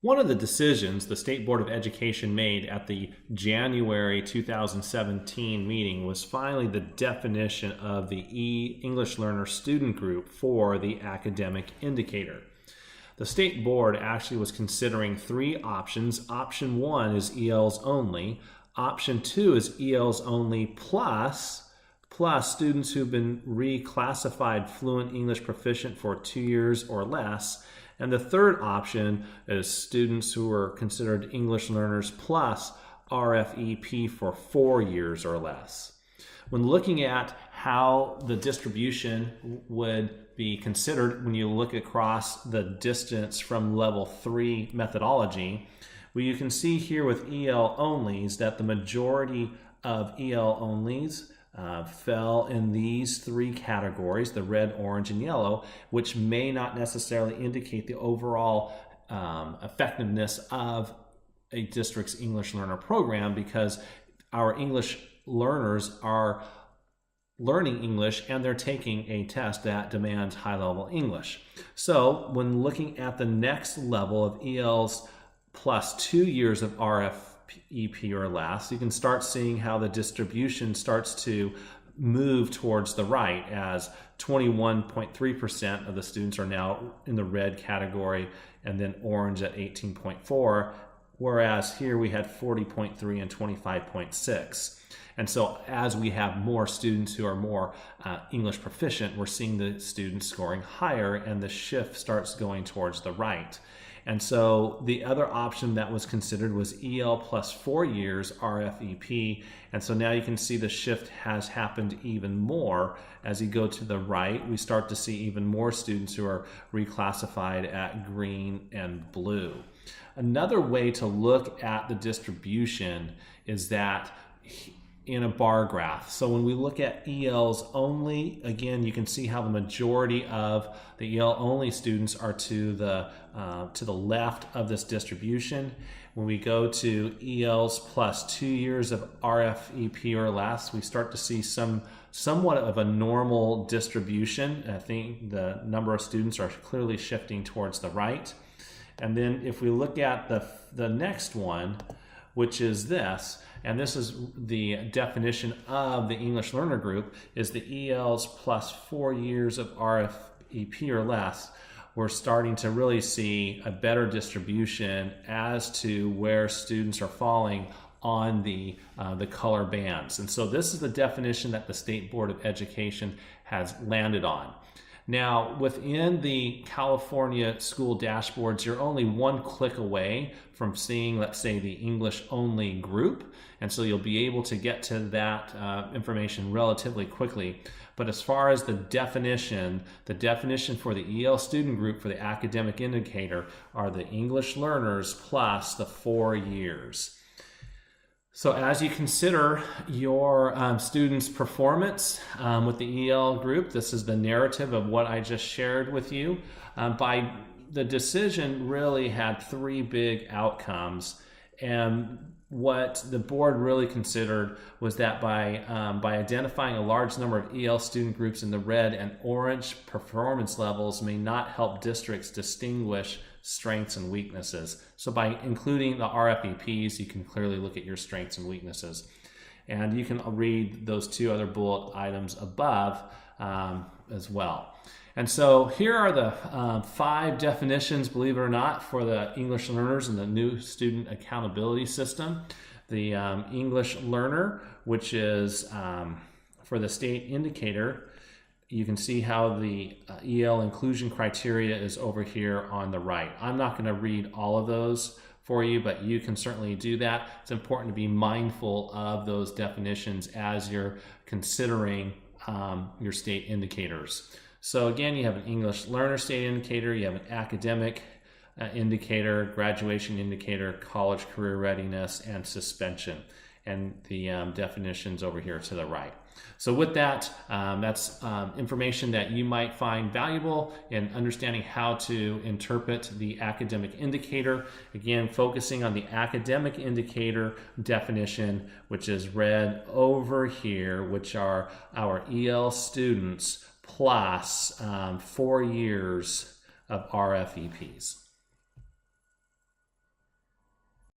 One of the decisions the State Board of Education made at the January 2017 meeting was finally the definition of the English Learner student group for the academic indicator. The State Board actually was considering three options. Option 1 is ELs only. Option 2 is ELs only plus students who've been reclassified fluent English proficient for 2 years or less. And the third option is students who are considered English learners plus RFEP for 4 years or less. When looking at how the distribution would be considered when you look across the distance from level 3 methodology, well, you can see here with EL onlys that the majority of EL onlys fell in these three categories, the red, orange, and yellow, which may not necessarily indicate the overall effectiveness of a district's English learner program, because our English learners are learning English and they're taking a test that demands high-level English. So when looking at the next level of ELs plus 2 years of RFEP or less, you can start seeing how the distribution starts to move towards the right, as 21.3% of the students are now in the red category, and then orange at 18.4%, whereas here we had 40.3 and 25.6. And so as we have more students who are more English proficient, we're seeing the students scoring higher, and the shift starts going towards the right. And so the other option that was considered was EL plus 4 years RFEP. And so now you can see the shift has happened even more. As you go to the right, we start to see even more students who are reclassified at green and blue. Another way to look at the distribution is that in a bar graph. So when we look at ELs only, again, you can see how the majority of the EL only students are to the left of this distribution. When we go to ELs plus 2 years of RFEP or less, we start to see somewhat of a normal distribution. I think the number of students are clearly shifting towards the right. And then if we look at the next one, which is this, and this is the definition of the English learner group, is the ELs plus 4 years of RFEP or less. We're starting to really see a better distribution as to where students are falling on the color bands. And so this is the definition that the State Board of Education has landed on. Now, within the California school dashboards, you're only one click away from seeing, let's say, the English-only group. And so you'll be able to get to that information relatively quickly. But as far as the definition for the EL student group for the academic indicator are the English learners plus the 4 years. So as you consider your students' performance with the EL group, this is the narrative of what I just shared with you. The decision really had three big outcomes, and what the board really considered was that by identifying a large number of EL student groups in the red and orange, performance levels may not help districts distinguish strengths and weaknesses. So by including the RFEPs, you can clearly look at your strengths and weaknesses. And you can read those two other bullet items above as well. And so here are the 5 definitions, believe it or not, for the English learners in the new student accountability system. The English learner, which is for the state indicator, you can see how the EL inclusion criteria is over here on the right. I'm not going to read all of those for you, but you can certainly do that. It's important to be mindful of those definitions as you're considering your state indicators. So again, you have an English learner state indicator, you have an academic indicator, graduation indicator, college career readiness, and suspension. And the definitions over here to the right. So with that, that's information that you might find valuable in understanding how to interpret the academic indicator. Again, focusing on the academic indicator definition, which is read over here, which are our EL students plus 4 years of RFEPs.